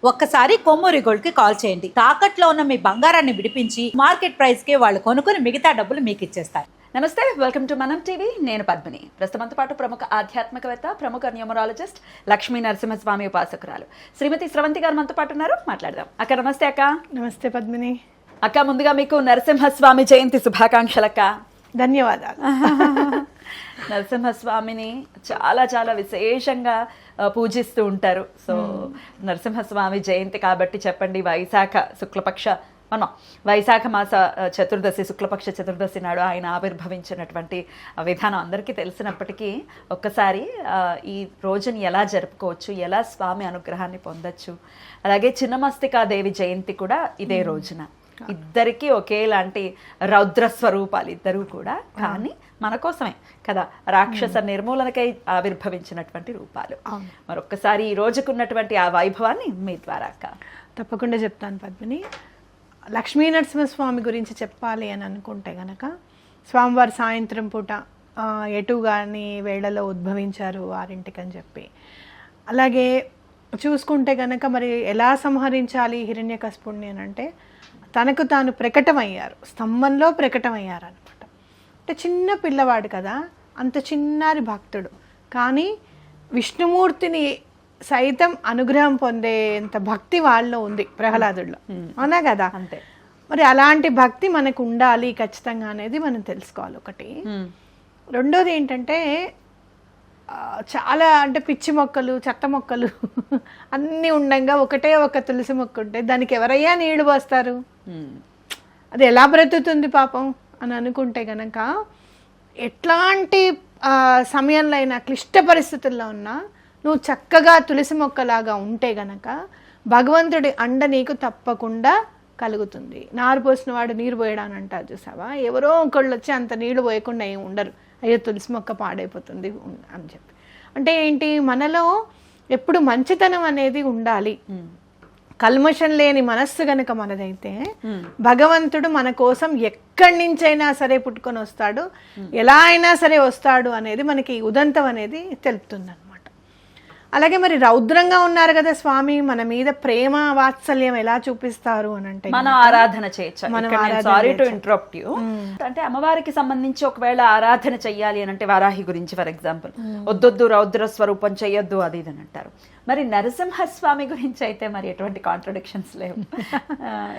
ఒక్కసారి కొమ్మూరి గోల్డ్ కి కాల్ చేయండి. తాకట్లో ఉన్న మీ బంగారాన్ని విడిపించి మార్కెట్ ప్రైస్ కి వాళ్ళు కొనుక్కుని మిగతా డబ్బులు మీకు ఇచ్చేస్తారు. నమస్తే, వెల్కమ్ టు మనం టీవీ. నేను పద్మిని. ప్రస్తుతంతో పాటు ప్రముఖ ఆధ్యాత్మికవేత్త, ప్రముఖ న్యూమరాలజిస్ట్, లక్ష్మీ నరసింహస్వామి ఉపాసకురాలు శ్రీమతి స్రవంతి గారు మనతో పాటు ఉన్నారు. మాట్లాడదాం. అక్క నమస్తే. అక్క నమస్తే పద్మిని. అక్క, ముందుగా మీకు నరసింహస్వామి జయంతి శుభాకాంక్షలు అక్క. ధన్యవాదాలు. నరసింహస్వామిని చాలా చాలా విశేషంగా పూజిస్తూ ఉంటారు. సో నరసింహస్వామి జయంతి కాబట్టి చెప్పండి, వైశాఖ మాస చతుర్దశి, శుక్లపక్ష చతుర్దశి నాడు ఆయన ఆవిర్భవించినటువంటి విధానం అందరికీ తెలిసినప్పటికీ ఒక్కసారి ఈ రోజుని ఎలా జరుపుకోవచ్చు, ఎలా స్వామి అనుగ్రహాన్ని పొందొచ్చు, అలాగే చిన్నమస్తికాదేవి జయంతి కూడా ఇదే రోజున. ఇద్దరికి ఒకేలాంటి రౌద్ర స్వరూపాలు ఇద్దరు కూడా, కానీ మన కోసమే కదా, రాక్షస నిర్మూలనకై ఆవిర్భవించినటువంటి రూపాలు. మరొక్కసారి ఈ రోజుకున్నటువంటి ఆ వైభవాన్ని మీ ద్వారా అక్క. తప్పకుండా చెప్తాను పద్మిని. లక్ష్మీ నరసింహస్వామి గురించి చెప్పాలి అని అనుకుంటే గనక, స్వామివారు సాయంత్రం పూట ఎటు కానీ వేళలో ఉద్భవించారు 6 అని చెప్పి. అలాగే చూసుకుంటే గనక మరి ఎలా సంహరించాలి హిరణ్యకశిపుణ్ణి అని అంటే, తనకు తాను ప్రకటమయ్యారు, స్తంభంలో ప్రకటమయ్యారు అనమాట. అంటే చిన్న పిల్లవాడు కదా, అంత చిన్నారి భక్తుడు, కానీ విష్ణుమూర్తిని సైతం అనుగ్రహం పొందేంత భక్తి వాళ్ళలో ఉంది, ప్రహ్లాదుడిలో. అవునా కదా? అంతే. మరి అలాంటి భక్తి మనకు ఉండాలి ఖచ్చితంగా అనేది మనం తెలుసుకోవాలి ఒకటి. రెండోది ఏంటంటే, చాలా అంటే పిచ్చి మొక్కలు, చెత్త మొక్కలు అన్నీ ఉండంగా ఒకటే ఒక తులసి మొక్క ఉంటే దానికి ఎవరయ్యా నీళ్లు పోస్తారు? అది ఎలా బ్రతుకుతుంది పాపం అని అనుకుంటే గనక, ఎట్లాంటి సమయంలో అయినా, క్లిష్ట పరిస్థితుల్లో ఉన్నా నువ్వు చక్కగా తులసి మొక్కలాగా ఉంటే గనక భగవంతుడి అండ నీకు తప్పకుండా కలుగుతుంది. నారు పోసిన వాడు నీరు పోయడాని అంటారు చూసావా, ఎవరో ఒకళ్ళు వచ్చి అంత నీళ్లు పోయకుండా ఏమి ఉండరు, అయ్యో తులసి మొక్క పాడైపోతుంది అని చెప్పి. అంటే ఏంటి, మనలో ఎప్పుడు మంచితనం అనేది ఉండాలి. కల్మషం లేని మనస్సు గనక మనదైతే భగవంతుడు మన కోసం ఎక్కడి నుంచైనా సరే పుట్టుకొని వస్తాడు, ఎలా అయినా సరే వస్తాడు అనేది మనకి ఉదంతం అనేది తెలుపుతుంది అనమాట. అలాగే మరి రౌద్రంగా ఉన్నారు కదా స్వామి, మన మీద ప్రేమ వాత్సల్యం ఎలా చూపిస్తారు అని అంటే, మనం ఆరాధన చేయొచ్చు. Sorry to interrupt you. అంటే అమ్మవారికి సంబంధించి ఒకవేళ ఆరాధన చెయ్యాలి అని అంటే, వారాహి గురించి ఫర్ ఎగ్జాంపుల్, వద్దొద్దు రౌద్ర స్వరూపం చెయ్యొద్దు అది ఇది అని అంటారు. మరి నరసింహస్వామి గురించి అయితే మరి ఎటువంటి కాంట్రడిక్షన్స్ లేవు.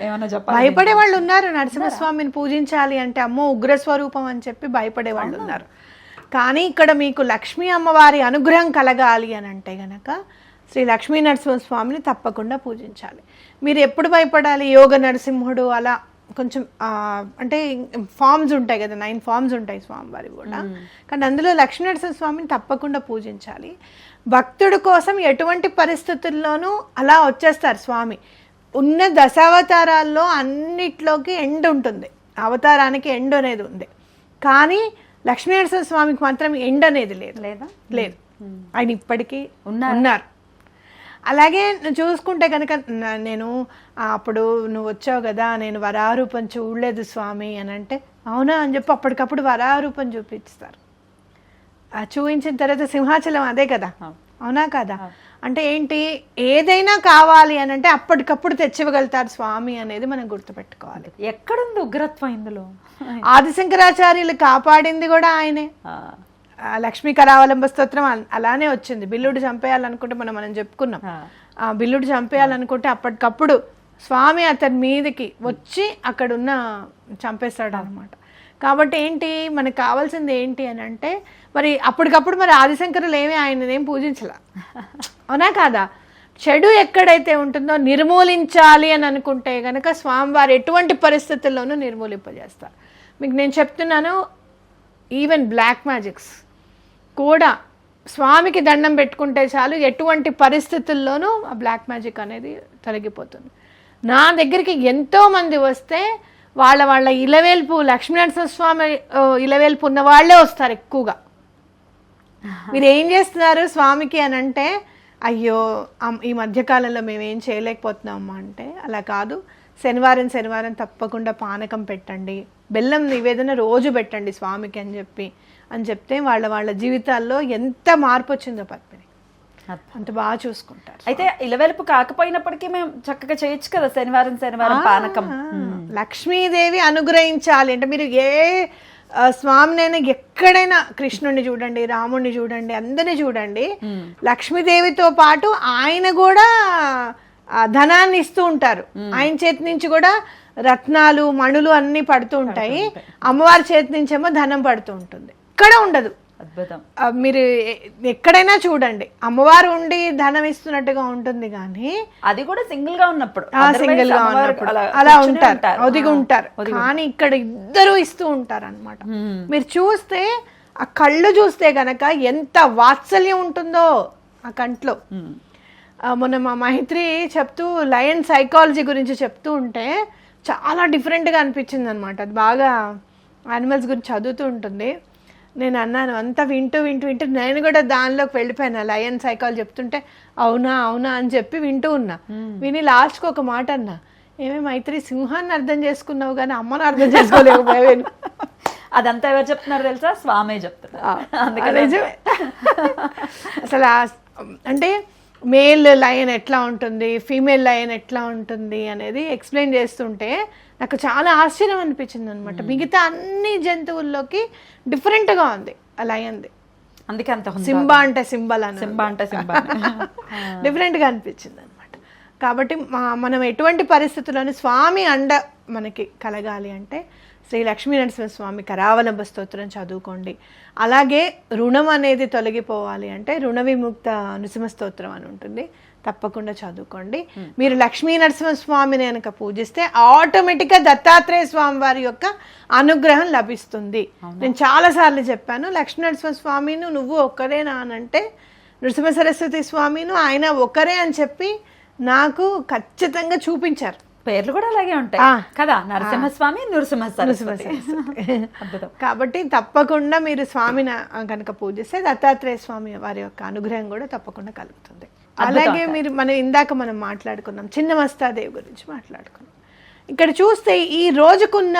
ఏమన్నా చెప్పాలి? భయపడే వాళ్ళు ఉన్నారు. నరసింహస్వామిని పూజించాలి అంటే అమ్మో ఉగ్రస్వరూపం అని చెప్పి భయపడే వాళ్ళు ఉన్నారు. కానీ ఇక్కడ మీకు లక్ష్మీ అమ్మవారి అనుగ్రహం కలగాలి అని అంటే గనక శ్రీ లక్ష్మీ నరసింహస్వామిని తప్పకుండా పూజించాలి. మీరు ఎప్పుడు భయపడాలి? యోగ నరసింహుడు అలా కొంచెం అంటే ఫామ్స్ ఉంటాయి కదా, 9 ఫామ్స్ ఉంటాయి స్వామివారి కూడా, కానీ అందులో లక్ష్మీ నరసింహస్వామిని తప్పకుండా పూజించాలి. భక్తుడి కోసం ఎటువంటి పరిస్థితుల్లోనూ అలా వచ్చేస్తారు స్వామి. ఉన్న దశావతారాల్లో అన్నిట్లోకి ఎండ్ ఉంటుంది, అవతారానికి ఎండ్ అనేది ఉంది, కానీ లక్ష్మీ నరసింహస్వామికి మాత్రం ఎండ్ అనేది లేదు. లేదు, ఆయన ఇప్పటికీ ఉన్నారు. అలాగే చూసుకుంటే కనుక, నేను అప్పుడు నువ్వు వచ్చావు కదా, నేను వరారూపం చూడలేదు స్వామి అని అంటే, అవునా అని చెప్పి అప్పటికప్పుడు వరారూపం చూపిస్తారు. చూపించిన తర్వాత సింహాచలం అదే కదా, అవునా కదా? అంటే ఏంటి, ఏదైనా కావాలి అని అంటే అప్పటికప్పుడు తెచ్చివ్వగలుగుతారు స్వామి అనేది మనం గుర్తుపెట్టుకోవాలి. ఎక్కడుంది ఉగ్రత్వం ఇందులో? ఆదిశంకరాచార్యులు కాపాడింది కూడా ఆయనే. లక్ష్మీ కరావలంబ స్తోత్రం అలానే వచ్చింది. బిల్లుడు చంపేయాలనుకుంటే మనం చెప్పుకున్నాం, బిల్లుడు చంపేయాలనుకుంటే అప్పటికప్పుడు స్వామి అతని మీదకి వచ్చి అక్కడున్న చంపేస్తాడు అనమాట. కాబట్టి ఏంటి, మనకు కావాల్సింది ఏంటి అని అంటే, మరి అప్పటికప్పుడు మరి ఆదిశంకరులు ఆయననేం పూజించాల, అవునా కాదా? చెడు ఎక్కడైతే ఉంటుందో నిర్మూలించాలి అని అనుకుంటే కనుక స్వామివారు ఎటువంటి పరిస్థితుల్లోనూ నిర్మూలింపజేస్తారు. మీకు నేను చెప్తున్నాను, ఈవెన్ బ్లాక్ మ్యాజిక్స్ కూడా స్వామికి దండం పెట్టుకుంటే చాలు, ఎటువంటి పరిస్థితుల్లోనూ ఆ బ్లాక్ మ్యాజిక్ అనేది తొలగిపోతుంది. నా దగ్గరికి ఎంతోమంది వస్తే వాళ్ళ ఇలవేల్పు, లక్ష్మీనరసింహస్వామి ఇలవేల్పు ఉన్న వాళ్ళే వస్తారు ఎక్కువగా. మీరు ఏం చేస్తున్నారు స్వామికి అని అంటే, అయ్యో ఈ మధ్యకాలంలో మేమేం చేయలేకపోతున్నామమ్మా అంటే, అలా కాదు, శనివారం తప్పకుండా పానకం పెట్టండి, బెల్లం నివేదన రోజు పెట్టండి స్వామికి అని చెప్తే వాళ్ళ జీవితాల్లో ఎంత మార్పు వచ్చిందో పద్మిని. అంత బాగా చూసుకుంటారు. అయితే ఇలవెలుపు కాకపోయినప్పటికీ మేము చక్కగా చేయొచ్చు కదా శనివారం పానకం. లక్ష్మీదేవి అనుగ్రహించాలి అంటే మీరు ఏ స్వామినైనా ఎక్కడైనా కృష్ణుడిని చూడండి, రాముడిని చూడండి, అందరిని చూడండి, లక్ష్మీదేవితో పాటు ఆయన కూడా ధనాన్ని ఇస్తూ ఉంటారు. ఆయన చేతి నుంచి కూడా రత్నాలు మణులు అన్ని పడుతూ ఉంటాయి, అమ్మవారి చేతి నుంచేమో ధనం పడుతూ ఉంటుంది. ఇక్కడ ఉండదు. అద్భుతం. మీరు ఎక్కడైనా చూడండి అమ్మవారు ఉండి ధనం ఇస్తున్నట్టుగా ఉంటుంది, కానీ అది కూడా సింగిల్ గా ఉన్నప్పుడు సింగిల్ గా ఉన్నప్పుడు అలా ఉంటారు, ఒదిగి ఉంటారు. కానీ ఇక్కడ ఇద్దరు ఇస్తూ ఉంటారు అన్నమాట. మీరు చూస్తే ఆ కళ్ళు చూస్తే గనక ఎంత వాత్సల్యం ఉంటుందో ఆ కంట్లో. మొన్న మా మైత్రి చెప్తూ లయన్ సైకాలజీ గురించి చెప్తూ ఉంటే చాలా డిఫరెంట్గా అనిపించింది అనమాట. అది బాగా యానిమల్స్ గురించి చదువుతూ ఉంటుంది. నేను అన్నాను అంతా వింటూ నేను కూడా దానిలోకి వెళ్ళిపోయాను. లయన్ సైకాలజీ చెప్తుంటే అవునా అని చెప్పి వింటూ ఉన్నా. విని లాస్ట్కి ఒక మాట అన్నా, ఏమే మైత్రి సింహాన్ని అర్థం చేసుకున్నావు కానీ అమ్మను అర్థం చేసుకోలేకపోయాను. అదంతా ఎవరు చెప్తున్నారు తెలుసా? స్వామే చెప్తున్నారు. నిజమే. అసలు అంటే మేల్ లయన్ ఎట్లా ఉంటుంది, ఫీమేల్ లయన్ ఎట్లా ఉంటుంది అనేది ఎక్స్ప్లెయిన్ చేస్తుంటే నాకు చాలా ఆశ్చర్యం అనిపించింది అనమాట. మిగతా అన్ని జంతువుల్లోకి డిఫరెంట్గా ఉంది ఆ లయన్ది. అందుకే అంత సింబా అంటే సింబల్ అని డిఫరెంట్గా అనిపించింది అనమాట. కాబట్టి మనం ఎటువంటి పరిస్థితుల్లోని స్వామి అండ మనకి కలగాలి అంటే శ్రీ లక్ష్మీ నరసింహస్వామి కరావలంబ స్తోత్రం చదువుకోండి. అలాగే రుణం అనేది తొలగిపోవాలి అంటే రుణ విముక్త నృసింహ స్తోత్రం అని ఉంటుంది, తప్పకుండా చదువుకోండి. మీరు లక్ష్మీ నరసింహస్వామిని కనుక పూజిస్తే ఆటోమేటిక్గా దత్తాత్రేయ స్వామి వారి యొక్క అనుగ్రహం లభిస్తుంది. నేను చాలాసార్లు చెప్పాను, లక్ష్మీ నరసింహస్వామిని నువ్వు ఒక్కరేనా అని అంటే నృసింహ సరస్వతి స్వామిను ఆయన ఒకరే అని చెప్పి నాకు ఖచ్చితంగా చూపించారు. పేర్లు కూడా అలాగే ఉంటాయి కదా, నరసింహస్వామి, నృసింహ సరస్వతి. కాబట్టి తప్పకుండా మీరు స్వామిని కనుక పూజిస్తే దత్తాత్రేయ స్వామి వారి యొక్క అనుగ్రహం కూడా తప్పకుండా కలుగుతుంది. అలాగే మనం ఇందాక మాట్లాడుకున్నాం చిన్నమస్తాదేవి గురించి మాట్లాడుకున్నాం. ఇక్కడ చూస్తే ఈ రోజుకున్న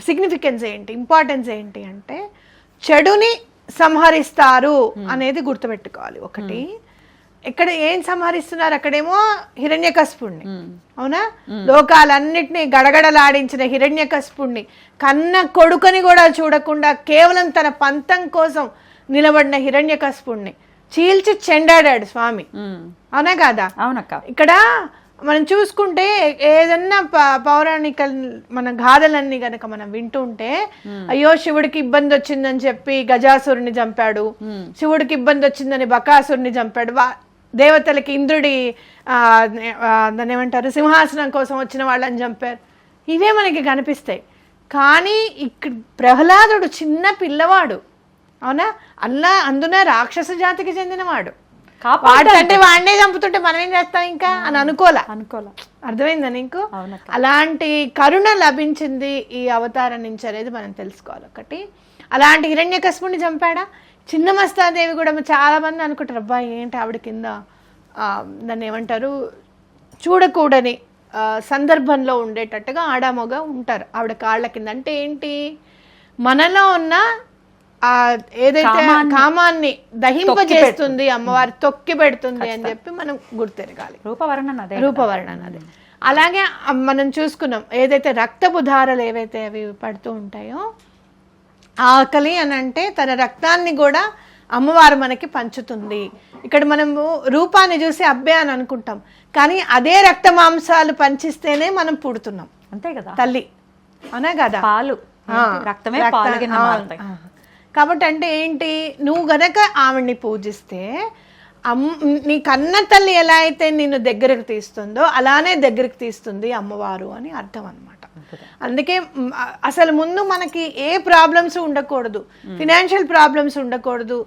సిగ్నిఫికెన్స్ ఏంటి, ఇంపార్టెన్స్ ఏంటి అంటే చెడుని సంహరిస్తారు అనేది గుర్తుపెట్టుకోవాలి. ఒకటి, ఇక్కడ ఏం సంహరిస్తున్నారు, అక్కడేమో హిరణ్యకశిపుణ్ణి, అవునా, లోకాలన్నిటినీ గడగడలాడించిన హిరణ్యకశిపుణ్ణి, కన్న కొడుకుని కూడా చూడకుండా కేవలం తన పంతం కోసం నిలబడిన హిరణ్యకశిపుణ్ణి చీల్చి చెండాడాడు స్వామి, అవునా కాదా? అవునక్క. ఇక్కడ మనం చూసుకుంటే ఏదన్నా పౌరాణిక మన గాథలన్నీ గనక మనం వింటుంటే అయ్యో శివుడికి ఇబ్బంది వచ్చిందని చెప్పి గజాసురుని చంపాడు, శివుడికి ఇబ్బంది వచ్చిందని బకాసురుని చంపాడు, దేవతలకి ఇంద్రుడి దాన్ని ఏమంటారు సింహాసనం కోసం వచ్చిన వాళ్ళని చంపారు, ఇవే మనకి కనిపిస్తాయి. కానీ ఇక్కడ ప్రహ్లాదుడు చిన్న పిల్లవాడు, అవునా, అందున రాక్షస జాతికి చెందినవాడు, వాడంటే వాడినే చంపుతుంటే మనం ఏం చేస్తాం ఇంకా అని అనుకోలే. అర్థమైందా నీకు? అలాంటి కరుణ లభించింది ఈ అవతారం నుంచి అనేది మనం తెలుసుకోవాలి. ఒకటి, అలాంటి హిరణ్యకశిపుని చంపాడా. చిన్నమస్తాదేవి కూడా చాలా మంది అనుకుంటారు అబ్బాయి ఏంటి ఆవిడ కింద దాన్ని ఏమంటారు చూడకూడని సందర్భంలో ఉండేటట్టుగా ఆడామొగా ఉంటారు ఆవిడ కాళ్ళ కింద. అంటే ఏంటి, మనలో ఉన్న ఏదైతే కామాన్ని దహింపజేస్తుంది అమ్మవారు, తొక్కి పెడుతుంది అని చెప్పి మనం గుర్తెరగాలి. రూపవర్ణన అదే. అలాగే మనం చూసుకున్నాం ఏదైతే రక్తపు ధారలు ఏవైతే అవి పడుతూ ఉంటాయో, ఆకలి అని అంటే తన రక్తాన్ని కూడా అమ్మవారు మనకి పంచుతుంది. ఇక్కడ మనము రూపాన్ని చూసి అబ్బే అని అనుకుంటాం, కానీ అదే రక్త మాంసాలు పంచిస్తేనే మనం పుడుతున్నాం, అంతే కదా తల్లి, అవునా కదా? పాలు రక్తమే పాలు. కాబట్టి అంటే ఏంటి, నువ్వు గనక ఆవిడ్ని పూజిస్తే నీ కన్న తల్లి ఎలా అయితే నిన్ను దగ్గరకు తీస్తుందో అలానే దగ్గరకు తీస్తుంది అమ్మవారు అని అర్థం అన్నమాట. అందుకే అసలు ముందు మనకి ఏ ప్రాబ్లమ్స్ ఉండకూడదు, ఫినాన్షియల్ ప్రాబ్లమ్స్ ఉండకూడదు,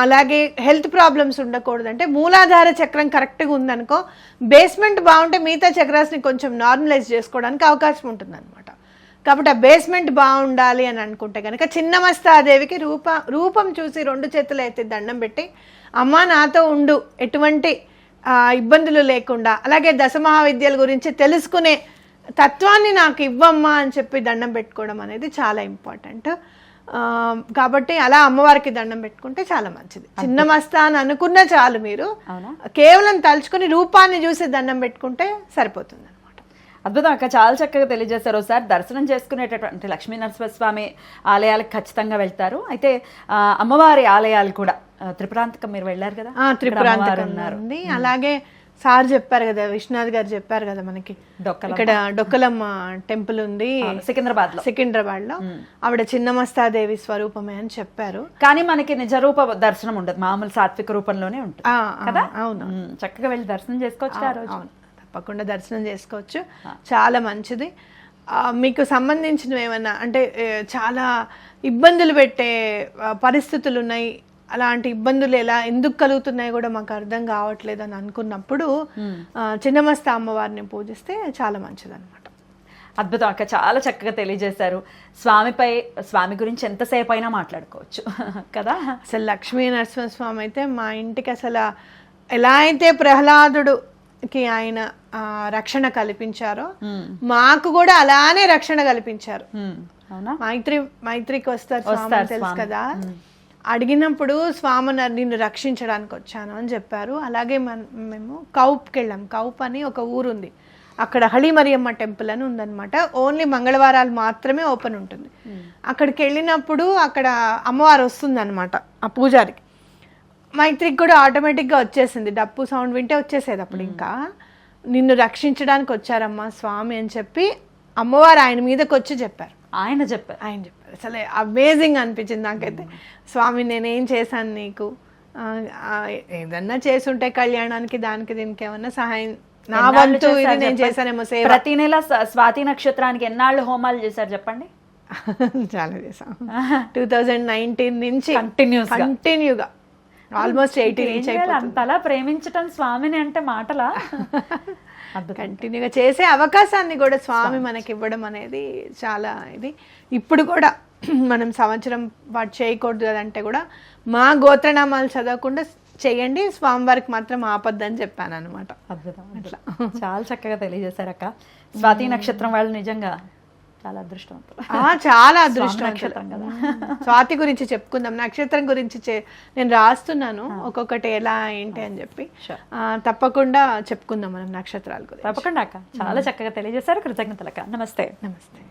అలాగే హెల్త్ ప్రాబ్లమ్స్ ఉండకూడదు. అంటే మూలాధార చక్రం కరెక్ట్గా ఉందనుకో, బేస్మెంట్ బాగుంటే మిగతా చక్రాస్ని కొంచెం నార్మలైజ్ చేసుకోవడానికి అవకాశం ఉంటుంది అనమాట. కాబట్టి ఆ బేస్మెంట్ బాగుండాలి అని అనుకుంటే కనుక చిన్నమస్తాదేవికి రూపం చూసి 2 చేతులు అయితే దండం పెట్టి అమ్మ నాతో ఉండు, ఎటువంటి ఇబ్బందులు లేకుండా, అలాగే దశమహావిద్యల గురించి తెలుసుకునే తత్వాన్ని నాకు ఇవ్వమ్మా అని చెప్పి దండం పెట్టుకోవడం అనేది చాలా ఇంపార్టెంట్. కాబట్టి అలా అమ్మవారికి దండం పెట్టుకుంటే చాలా మంచిది. చిన్న మస్తా అని అనుకున్నా చాలు, మీరు అవునా? కేవలం తలుచుకుని రూపాన్ని చూసి దండం పెట్టుకుంటే సరిపోతుంది. అద్భుతం అక్క, చాలా చక్కగా తెలియజేశారు. ఒకసారి దర్శనం చేసుకునేటటువంటి లక్ష్మీ నరసింహస్వామి ఆలయాలకు ఖచ్చితంగా వెళ్తారు. అయితే అమ్మవారి ఆలయాలు కూడా త్రిపురాంతకం మీరు వెళ్ళారు కదా? త్రిపురాంతకం ఉంది. అలాగే సార్ చెప్పారు కదా, విశ్వనాథ్ గారు చెప్పారు కదా మనకి, ఇక్కడ డొక్కలమ్మ టెంపుల్ ఉంది సికింద్రాబాద్ లో, ఆవిడ చిన్నమస్తాదేవి స్వరూపమే అని చెప్పారు. కానీ మనకి నిజరూప దర్శనం ఉండదు, మామూలు సాత్విక రూపంలోనే ఉంటుంది కదా? అవును, చక్కగా వెళ్ళి దర్శనం చేసుకోవచ్చు ఆ రోజు. తప్పకుండా దర్శనం చేసుకోవచ్చు, చాలా మంచిది. మీకు సంబంధించినవి ఏమన్నా అంటే చాలా ఇబ్బందులు పెట్టే పరిస్థితులు ఉన్నాయి, అలాంటి ఇబ్బందులు ఎందుకు కలుగుతున్నాయి కూడా మాకు అర్థం కావట్లేదు అని అనుకున్నప్పుడు చిన్నమస్తా అమ్మవారిని పూజిస్తే చాలా మంచిది అనమాట. అద్భుతం అక్క, చాలా చక్కగా తెలియజేశారు. స్వామి గురించి ఎంతసేపు అయినా మాట్లాడుకోవచ్చు కదా. అసలు లక్ష్మీ నరసింహస్వామి అయితే మా ఇంటికి అసలు ఎలా అయితే ప్రహ్లాదుడుకి ఆయన రక్షణ కల్పించారో మాకు కూడా అలానే రక్షణ కల్పించారు. మైత్రికి వస్తారు స్వామి, తెలుసు కదా, అడిగినప్పుడు స్వామి నిన్ను రక్షించడానికి వచ్చాను అని చెప్పారు. అలాగే మేము కౌప్కి వెళ్ళాం. కౌప్ అని ఒక ఊరుంది, అక్కడ హళీమరియమ్మ టెంపుల్ అని ఉందన్నమాట. ఓన్లీ మంగళవారాలు మాత్రమే ఓపెన్ ఉంటుంది. అక్కడికి వెళ్ళినప్పుడు అక్కడ అమ్మవారు వస్తుంది అనమాట ఆ పూజారికి. మైత్రికి కూడా ఆటోమేటిక్గా వచ్చేసింది, డప్పు సౌండ్ వింటే వచ్చేసేది. అప్పుడు ఇంకా నిన్ను రక్షించడానికి వచ్చారమ్మా స్వామి అని చెప్పి అమ్మవారు ఆయన మీదకి వచ్చి చెప్పారు. ఆయన చెప్పారు అసలు అమేజింగ్ అనిపించింది నాకైతే. స్వామి నేనేం చేశాను నీకు, ఏదన్నా చేసుంటే కళ్యాణానికి దానికి దీనికి ఏమన్నా సహాయం నా వంతు ఇది నేను చేశానేమో సేవ. ప్రతి నెల స్వాతి నక్షత్రానికి ఎన్నాళ్ళు హోమాలు చేశారు చెప్పండి? చాలా చేశాం. 2019 నుంచి కంటిన్యూగా ఆల్మోస్ట్ 80 నుంచి. అంతలా ప్రేమించటం స్వామిని అంటే మాటలా? కంటిన్యూగా చేసే అవకాశాన్ని కూడా స్వామి మనకి ఇవ్వడం అనేది చాలా ఇది. ఇప్పుడు కూడా మనం సంవత్సరం పాటు చేయకూడదు కదంటే కూడా మా గోత్రనామాలు చదవకుండా చెయ్యండి, స్వామివారికి మాత్రం ఆపద్దని చెప్పాను అనమాట. అద్భుతం, అట్లా చాలా చక్కగా తెలియజేశారు అక్క. స్వాతి నక్షత్రం వాళ్ళు నిజంగా చాలా అదృష్టవంతులు. చాలా అదృష్టవంతులు కదా. స్వాతి గురించి చెప్పుకుందాం, నక్షత్రం గురించి నేను రాస్తున్నాను ఒక్కొక్కటి ఎలా ఏంటి అని చెప్పి. తప్పకుండా చెప్పుకుందాం మనం నక్షత్రాల గురించి. తప్పకుండా అక్క, చాలా చక్కగా తెలియజేశారు. కృతజ్ఞతలు అక్క. నమస్తే.